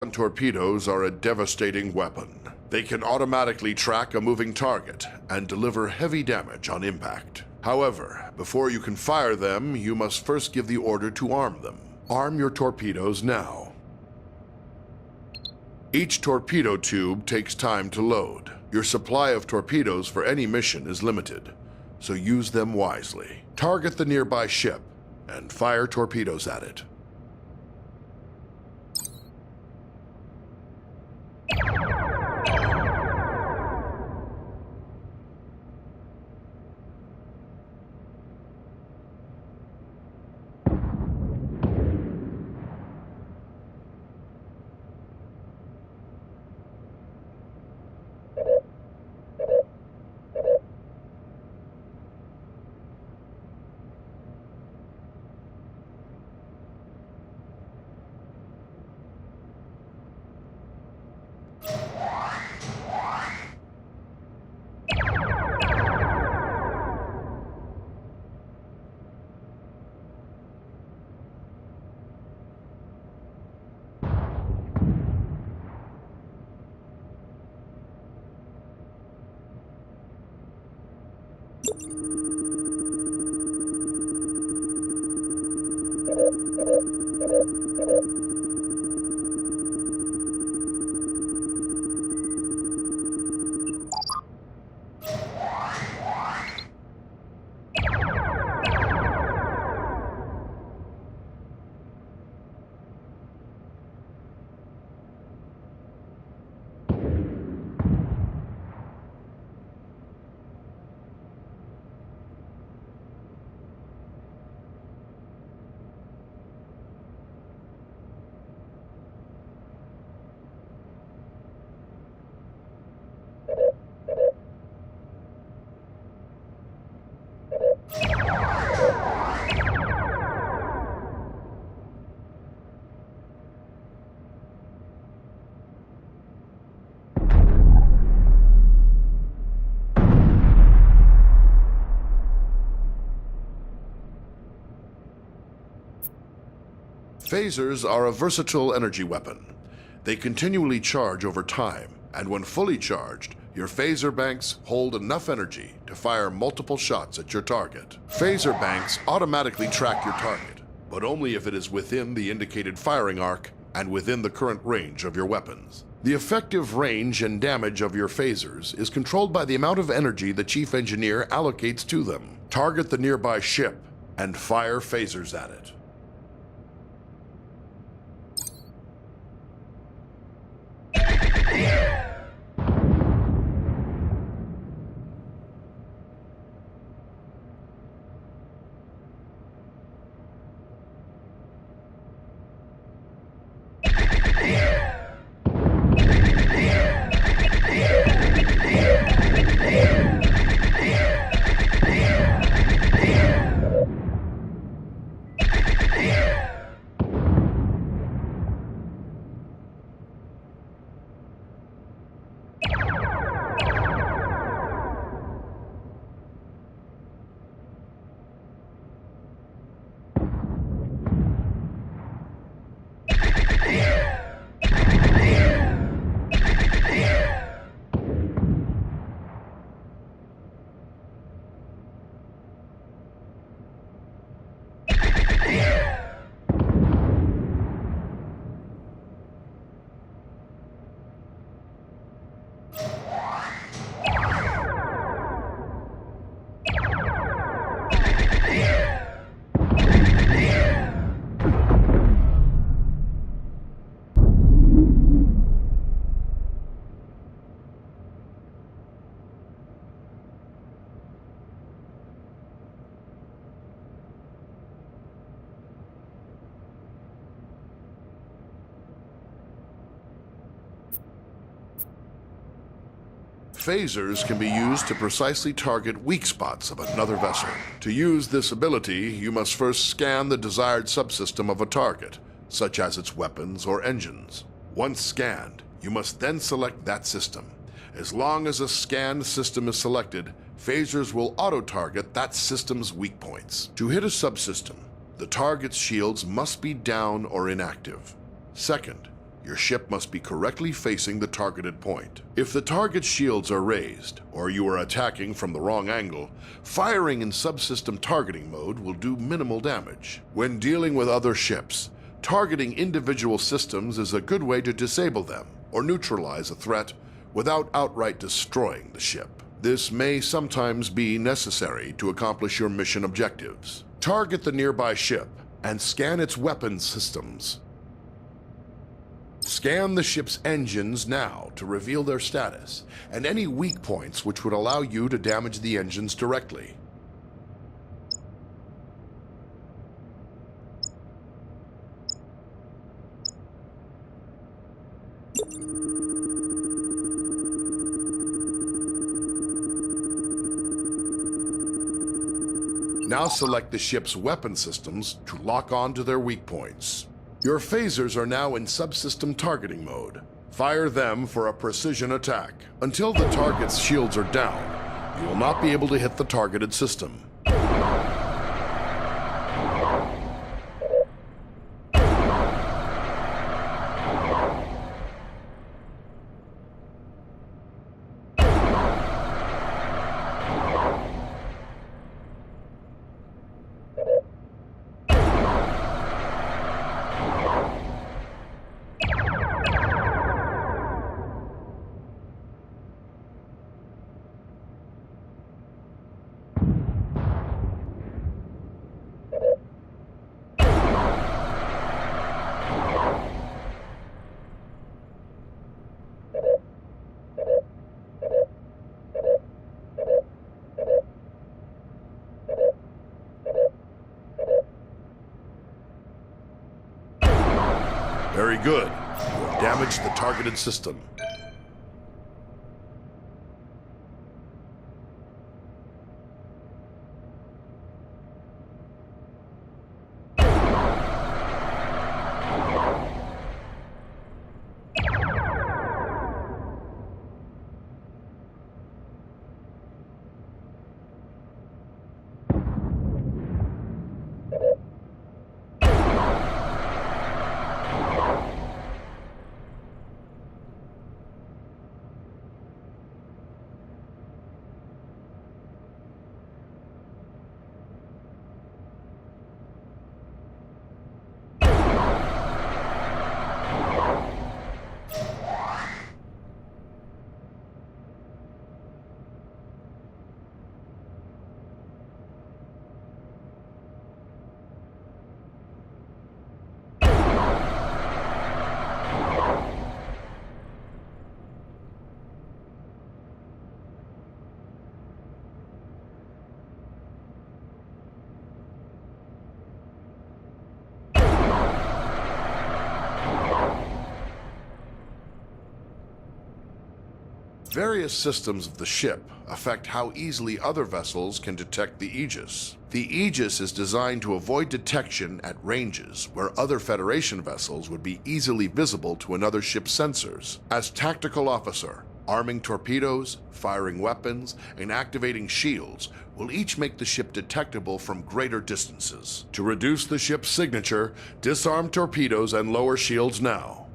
Torpedoes are a devastating weapon. They can automatically track a moving target and deliver heavy damage on impact. However, before you can fire them, you must first give the order to arm them. Arm your torpedoes now. Each torpedo tube takes time to load. Your supply of torpedoes for any mission is limited, so use them wisely. Target the nearby ship and fire torpedoes at it. Phasers are a versatile energy weapon. They continually charge over time, and when fully charged, your phaser banks hold enough energy to fire multiple shots at your target. Phaser banks automatically track your target, but only if it is within the indicated firing arc and within the current range of your weapons. The effective range and damage of your phasers is controlled by the amount of energy the Chief Engineer allocates to them. Target the nearby ship and fire phasers at it. Phasers can be used to precisely target weak spots of another vessel. To use this ability, you must first scan the desired subsystem of a target, such as its weapons or engines. Once scanned, you must then select that system. As long as a scanned system is selected, phasers will auto-target that system's weak points. To hit a subsystem, the target's shields must be down or inactive. Second, your ship must be correctly facing the targeted point. If the target's shields are raised, or you are attacking from the wrong angle, firing in subsystem targeting mode will do minimal damage. When dealing with other ships, targeting individual systems is a good way to disable them or neutralize a threat without outright destroying the ship. This may sometimes be necessary to accomplish your mission objectives. Target the nearby ship and scan its weapons systems. Scan the ship's engines now to reveal their status and any weak points which would allow you to damage the engines directly. Now select the ship's weapon systems to lock on to their weak points. Your phasers are now in subsystem targeting mode. Fire them for a precision attack. Until the target's shields are down, you will not be able to hit the targeted system. Very good. You have damaged the targeted system. Various systems of the ship affect how easily other vessels can detect the Aegis. The Aegis is designed to avoid detection at ranges where other Federation vessels would be easily visible to another ship's sensors. As tactical officer, arming torpedoes, firing weapons, and activating shields will each make the ship detectable from greater distances. To reduce the ship's signature, disarm torpedoes and lower shields now.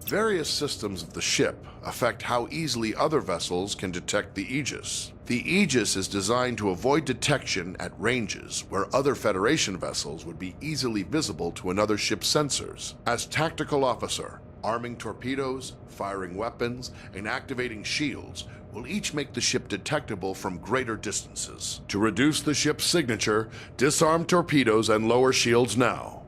Various systems of the ship affect how easily other vessels can detect the Aegis. The Aegis is designed to avoid detection at ranges where other Federation vessels would be easily visible to another ship's sensors. As tactical officer, arming torpedoes, firing weapons, and activating shields will each make the ship detectable from greater distances. To reduce the ship's signature, disarm torpedoes and lower shields now.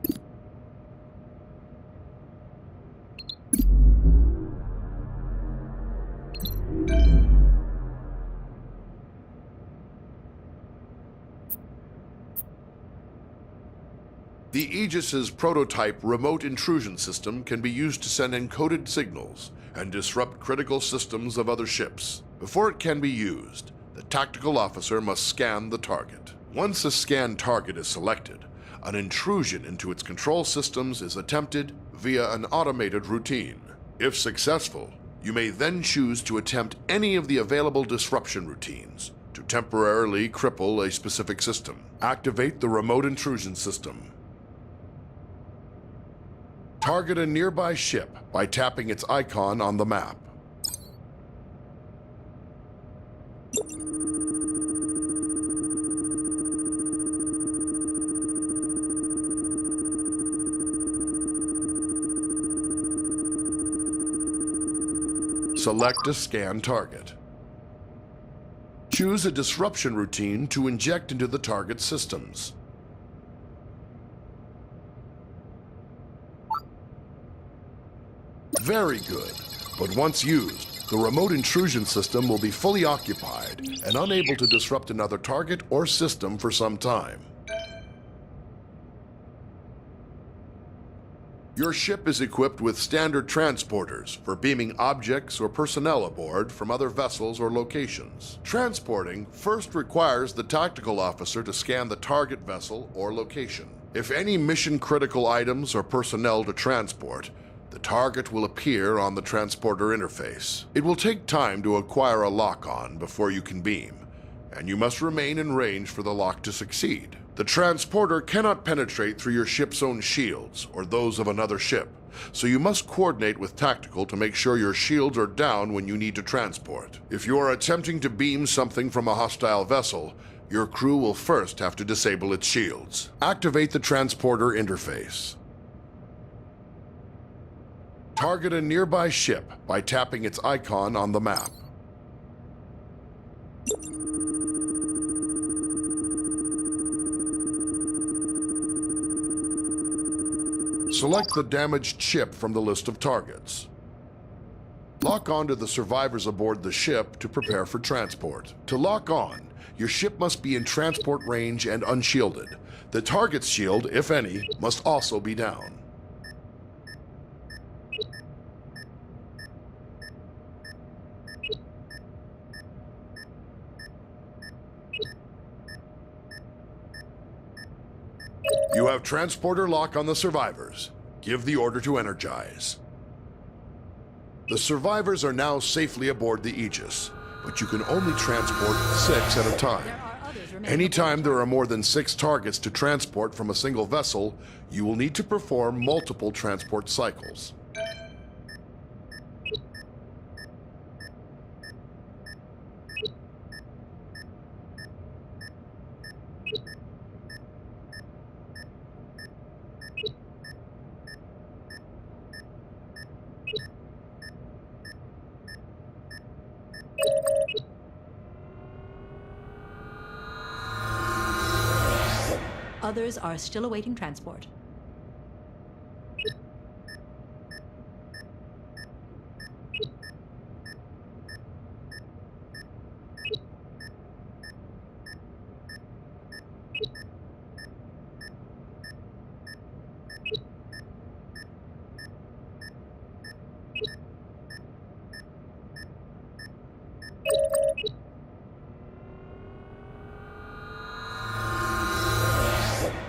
The Aegis's prototype remote intrusion system can be used to send encoded signals and disrupt critical systems of other ships. Before it can be used, the tactical officer must scan the target. Once a scanned target is selected, an intrusion into its control systems is attempted via an automated routine. If successful, you may then choose to attempt any of the available disruption routines to temporarily cripple a specific system. Activate the remote intrusion system. Target a nearby ship by tapping its icon on the map. Select a scan target. Choose a disruption routine to inject into the target systems. Very good, but once used, the remote intrusion system will be fully occupied and unable to disrupt another target or system for some time. Your ship is equipped with standard transporters for beaming objects or personnel aboard from other vessels or locations. Transporting first requires the tactical officer to scan the target vessel or location. If any mission-critical items or personnel to transport, the target will appear on the transporter interface. It will take time to acquire a lock-on before you can beam, and you must remain in range for the lock to succeed. The transporter cannot penetrate through your ship's own shields or those of another ship, so you must coordinate with tactical to make sure your shields are down when you need to transport. If you are attempting to beam something from a hostile vessel, your crew will first have to disable its shields. Activate the transporter interface. Target a nearby ship by tapping its icon on the map. Select the damaged ship from the list of targets. Lock on to the survivors aboard the ship to prepare for transport. To lock on, your ship must be in transport range and unshielded. The target's shield, if any, must also be down. You have transporter lock on the survivors. Give the order to energize. The survivors are now safely aboard the Aegis, but you can only transport 6 at a time. Anytime there are more than 6 targets to transport from a single vessel, you will need to perform multiple transport cycles. Others are still awaiting transport.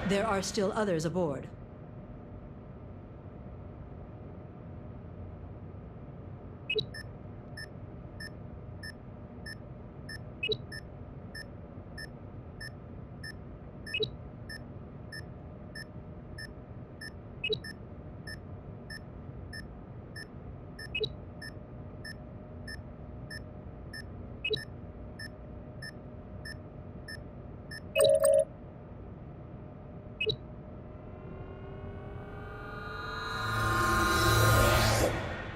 There are still others aboard.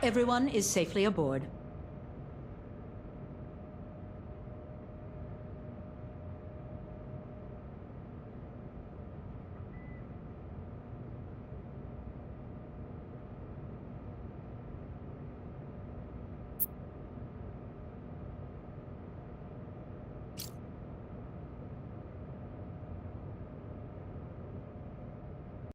Everyone is safely aboard.